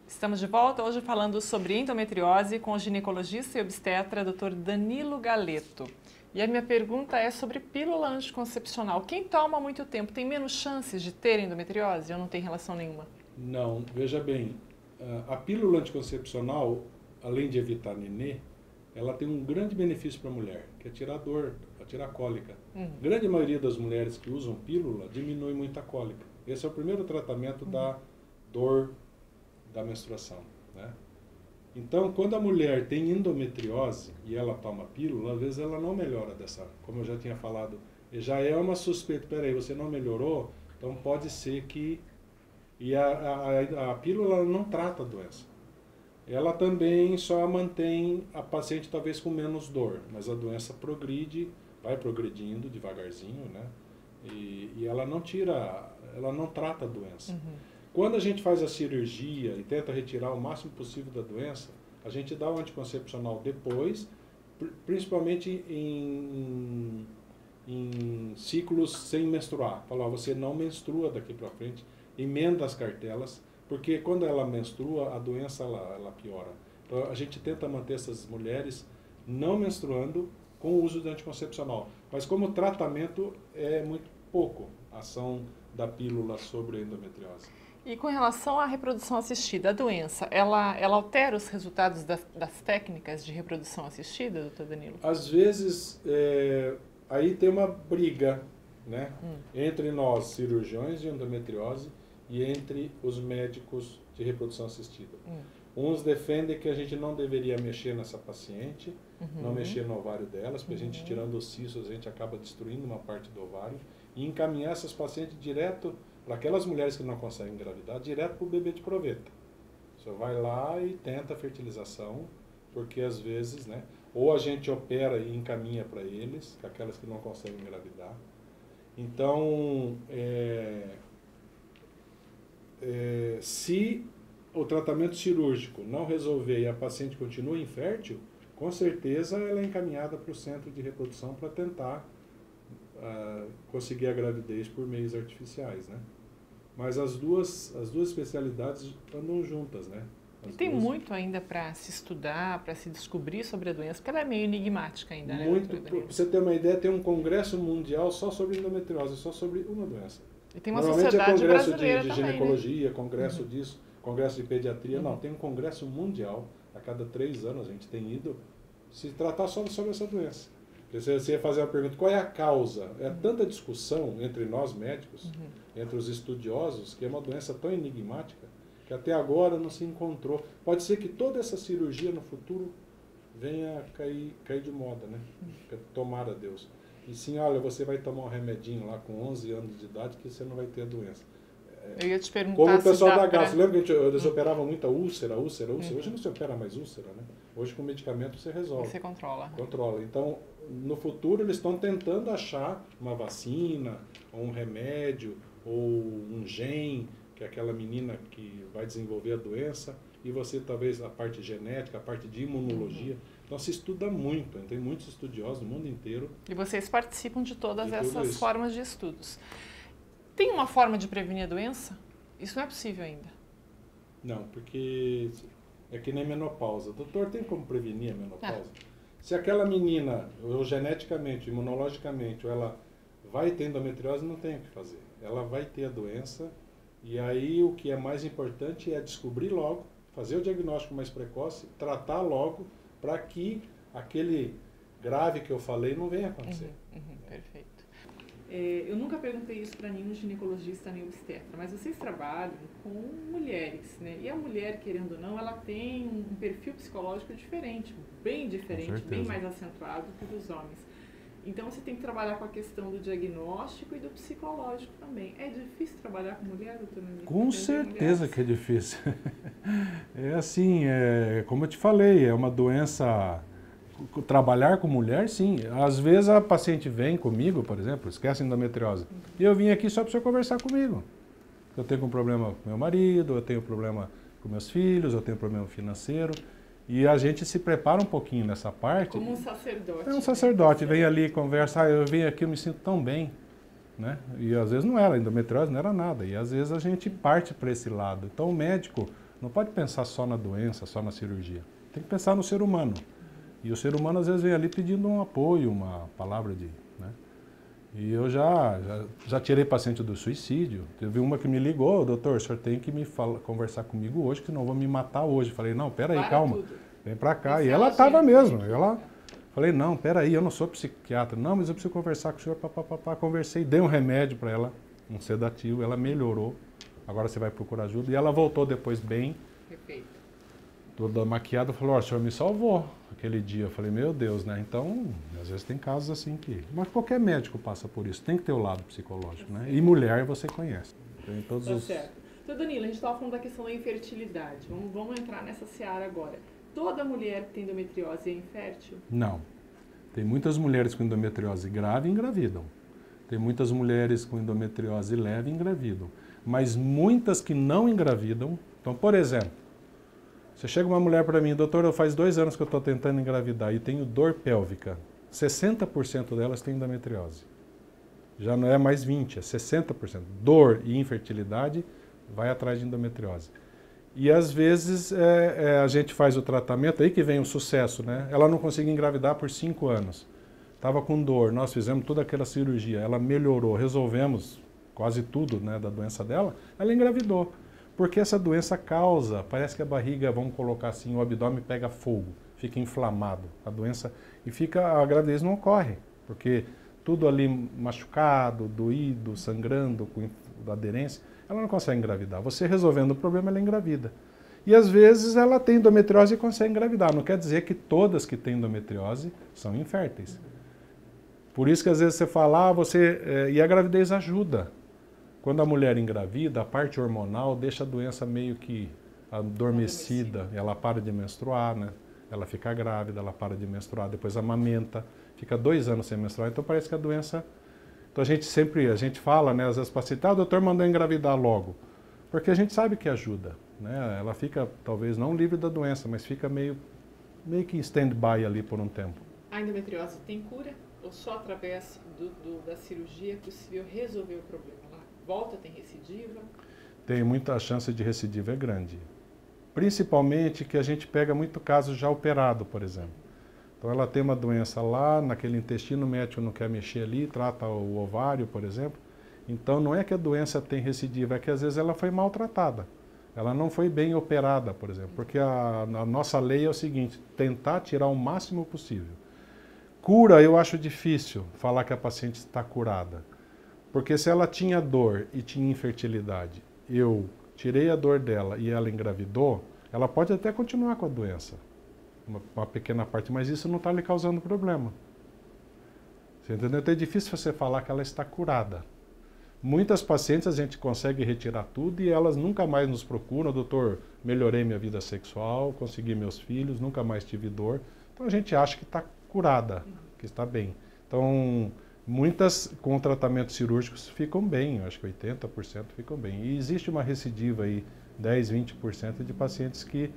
Estamos de volta hoje falando sobre endometriose com o ginecologista e obstetra Dr. Danilo Galeto. E a minha pergunta é sobre pílula anticoncepcional. Quem toma há muito tempo tem menos chances de ter endometriose ou não tem relação nenhuma? Não, veja bem, a pílula anticoncepcional, além de evitar nenê, ela tem um grande benefício para a mulher, que é tirar dor, tirar cólica. A grande maioria das mulheres que usam pílula diminui muito a cólica. Esse é o primeiro tratamento da dor da menstruação, né? Então, quando a mulher tem endometriose e ela toma pílula, às vezes ela não melhora dessa, como eu já tinha falado, já é uma suspeita, peraí, você não melhorou, então pode ser que... E a pílula não trata a doença. Ela também só mantém a paciente talvez com menos dor, mas a doença progride, vai progredindo devagarzinho, né? E ela não tira, ela não trata a doença. Quando a gente faz a cirurgia e tenta retirar o máximo possível da doença, a gente dá o anticoncepcional depois, principalmente em ciclos sem menstruar. Fala, você não menstrua daqui para frente, emenda as cartelas, porque quando ela menstrua, a doença ela piora. Então a gente tenta manter essas mulheres não menstruando com o uso do anticoncepcional. Mas como tratamento é muito pouco a ação da pílula sobre a endometriose. E com relação à reprodução assistida, a doença, ela altera os resultados das técnicas de reprodução assistida, doutor Danilo? Às vezes, aí tem uma briga, né, entre nós, cirurgiões de endometriose, e entre os médicos de reprodução assistida. Uns defendem que a gente não deveria mexer nessa paciente, não mexer no ovário delas, porque a gente tirando os cistos, a gente acaba destruindo uma parte do ovário, e encaminhar essas pacientes direto para aquelas mulheres que não conseguem engravidar, direto para o bebê de proveta. Você vai lá e tenta a fertilização, porque às vezes, né, ou a gente opera e encaminha para eles, aquelas que não conseguem engravidar. Então, se o tratamento cirúrgico não resolver e a paciente continua infértil, com certeza ela é encaminhada para o centro de reprodução para tentar conseguir a gravidez por meios artificiais, né? Mas as duas especialidades andam juntas, né? E tem muito ainda para se estudar, para se descobrir sobre a doença, porque ela é meio enigmática ainda, né? Muito, para você ter uma ideia, tem um congresso mundial só sobre endometriose, só sobre uma doença. E tem uma Normalmente sociedade é congresso brasileira de também, ginecologia, né? congresso disso, congresso de pediatria. Não, tem um congresso mundial, a cada 3 anos a gente tem ido se tratar só sobre essa doença. Você ia fazer uma pergunta, qual é a causa? É tanta discussão entre nós médicos, entre os estudiosos, que é uma doença tão enigmática, que até agora não se encontrou. Pode ser que toda essa cirurgia no futuro venha cair de moda, né? Tomara Deus. E sim, olha, você vai tomar um remedinho lá com 11 anos de idade que você não vai ter a doença. Eu ia te perguntar como o pessoal se dá da gastro, pra... lembra que eles operavam muita úlcera? Hoje não se opera mais úlcera, né? Hoje com medicamento você resolve. Você controla. Controla. Então, no futuro eles estão tentando achar uma vacina, ou um remédio, ou um gene, que é aquela menina que vai desenvolver a doença, e você talvez a parte genética, a parte de imunologia. Então se estuda muito, tem muitos estudiosos no mundo inteiro. E vocês participam de todas essas formas de estudos. Tem uma forma de prevenir a doença? Isso não é possível ainda. Não, porque é que nem menopausa. Doutor, tem como prevenir a menopausa? Se aquela menina, ou geneticamente, imunologicamente, ou ela vai ter endometriose, não tem o que fazer. Ela vai ter a doença, e aí o que é mais importante é descobrir logo, fazer o diagnóstico mais precoce, tratar logo, para que aquele grave que eu falei não venha acontecer. Perfeito. Eu nunca perguntei isso para nenhum ginecologista nem obstetra, mas vocês trabalham com mulheres, né? E a mulher, querendo ou não, ela tem um perfil psicológico diferente, bem diferente, bem mais acentuado que o dos homens. Então você tem que trabalhar com a questão do diagnóstico e do psicológico também. É difícil trabalhar com mulher, doutor? Com certeza que é difícil. É assim, como eu te falei, é uma doença... Trabalhar com mulher, sim. Às vezes a paciente vem comigo, por exemplo, esquece a endometriose, e eu vim aqui só para você conversar comigo. Eu tenho um problema com meu marido, eu tenho problema com meus filhos, eu tenho problema financeiro, E a gente se prepara um pouquinho nessa parte. Como um sacerdote. É um sacerdote, vem ali, conversa, eu venho aqui, eu me sinto tão bem. Né? E às vezes não era, endometriose não era nada. E às vezes a gente parte para esse lado. Então o médico não pode pensar só na doença, só na cirurgia. Tem que pensar no ser humano. E o ser humano às vezes vem ali pedindo um apoio, uma palavra de... Né? E eu já tirei paciente do suicídio. Teve uma que me ligou, doutor, o senhor tem que conversar comigo hoje, que senão eu vou me matar hoje. Falei, não, peraí, calma, vem pra cá. E ela estava mesmo. Falei, não, peraí, eu não sou psiquiatra. Não, mas eu preciso conversar com o senhor. Conversei, dei um remédio para ela, um sedativo, ela melhorou. Agora você vai procurar ajuda. E ela voltou depois bem. Perfeito. Toda maquiada, falou, ó, o senhor me salvou aquele dia. Eu falei, meu Deus, né? Então, às vezes tem casos assim que... Mas qualquer médico passa por isso, tem que ter o lado psicológico, né? E mulher você conhece. Tem todos os... Certo. Então, Danilo, a gente estava falando da questão da infertilidade. Vamos entrar nessa seara agora. Toda mulher que tem endometriose é infértil? Não. Tem muitas mulheres com endometriose grave e engravidam. Tem muitas mulheres com endometriose leve e engravidam. Mas muitas que não engravidam... Então, por exemplo, você chega uma mulher para mim, doutor, faz 2 anos que eu estou tentando engravidar e tenho dor pélvica. 60% delas têm endometriose. Já não é mais 20%, é 60%. Dor e infertilidade vai atrás de endometriose. E às vezes a gente faz o tratamento, aí que vem o sucesso, né? Ela não conseguia engravidar por 5 anos. Estava com dor, nós fizemos toda aquela cirurgia, ela melhorou, resolvemos quase tudo, né, da doença dela, ela engravidou. Porque essa doença causa, parece que a barriga, vamos colocar assim, o abdômen pega fogo, fica inflamado, a doença, e a gravidez não ocorre, porque tudo ali machucado, doído, sangrando, com aderência, ela não consegue engravidar. Você resolvendo o problema, ela engravida. E às vezes ela tem endometriose e consegue engravidar. Não quer dizer que todas que têm endometriose são inférteis. Por isso que às vezes você fala, e a gravidez ajuda. Quando a mulher engravida, a parte hormonal deixa a doença meio que adormecida. Ela para de menstruar, né? Ela fica grávida, ela para de menstruar, depois amamenta, fica 2 anos sem menstruar. Então parece que a doença... Então a gente fala, né? Às vezes o paciente, o doutor mandou engravidar logo. Porque a gente sabe que ajuda, né? Ela fica, talvez não livre da doença, mas fica meio que em stand-by ali por um tempo. A endometriose tem cura? Ou só através da cirurgia é possível resolver o problema? Volta, tem recidiva? Tem muita chance de recidiva, é grande. Principalmente que a gente pega muito caso já operado, por exemplo. Então ela tem uma doença lá, naquele intestino, o médico não quer mexer ali, trata o ovário, por exemplo. Então não é que a doença tem recidiva, é que às vezes ela foi maltratada. Ela não foi bem operada, por exemplo. Porque a nossa lei é o seguinte, tentar tirar o máximo possível. Cura, eu acho difícil falar que a paciente está curada. Porque se ela tinha dor e tinha infertilidade, eu tirei a dor dela e ela engravidou, ela pode até continuar com a doença, uma pequena parte, mas isso não está lhe causando problema. Você entendeu? Então é difícil você falar que ela está curada. Muitas pacientes a gente consegue retirar tudo e elas nunca mais nos procuram, doutor, melhorei minha vida sexual, consegui meus filhos, nunca mais tive dor. Então a gente acha que está curada, que está bem. Então... Muitas com tratamentos cirúrgicos ficam bem, eu acho que 80% ficam bem. E existe uma recidiva aí, 10, 20% de pacientes que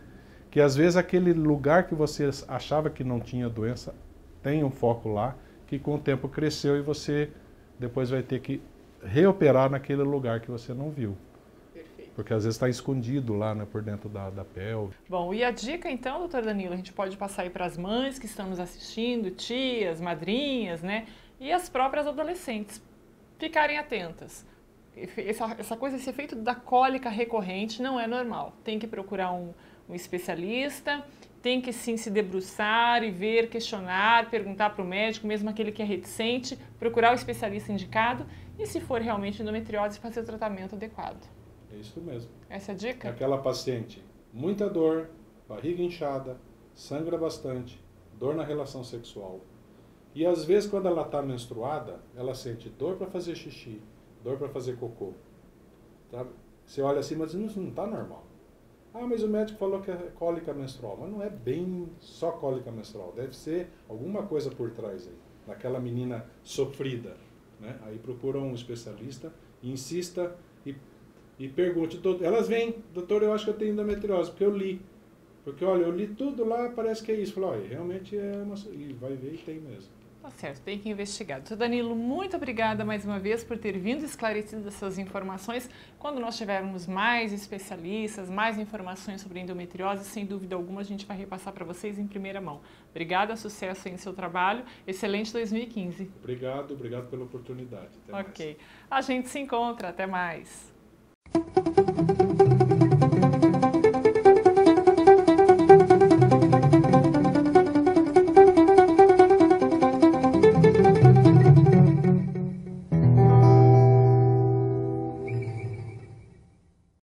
às vezes aquele lugar que você achava que não tinha doença, tem um foco lá, que com o tempo cresceu e você depois vai ter que reoperar naquele lugar que você não viu. Perfeito. Porque às vezes está escondido lá, né, por dentro da pelve. Bom, e a dica então, doutor Danilo, a gente pode passar aí para as mães que estão nos assistindo, tias, madrinhas, né? E as próprias adolescentes ficarem atentas. Essa coisa, esse efeito da cólica recorrente não é normal. Tem que procurar um especialista, tem que sim se debruçar e ver, questionar, perguntar para o médico, mesmo aquele que é reticente, procurar o especialista indicado e, se for realmente endometriose, fazer o tratamento adequado. É isso mesmo. Essa é a dica? Aquela paciente, muita dor, barriga inchada, sangra bastante, dor na relação sexual. E às vezes quando ela está menstruada, ela sente dor para fazer xixi, dor para fazer cocô. Tá? Você olha assim, mas isso não está normal. Ah, mas o médico falou que é cólica menstrual. Mas não é bem só cólica menstrual. Deve ser alguma coisa por trás aí. Daquela menina sofrida. Né? Aí procura um especialista, insista e pergunte. Elas vêm, doutor, eu acho que eu tenho endometriose, porque eu li. Porque, olha, eu li tudo lá, parece que é isso. Falei, olha, realmente é uma... E vai ver e tem mesmo. Tá certo, tem que investigar. Doutor Danilo, muito obrigada mais uma vez por ter vindo esclarecido essas informações. Quando nós tivermos mais especialistas, mais informações sobre endometriose, sem dúvida alguma a gente vai repassar para vocês em primeira mão. Obrigada, sucesso aí em seu trabalho. Excelente 2015. Obrigado pela oportunidade. Até mais. A gente se encontra. Até mais.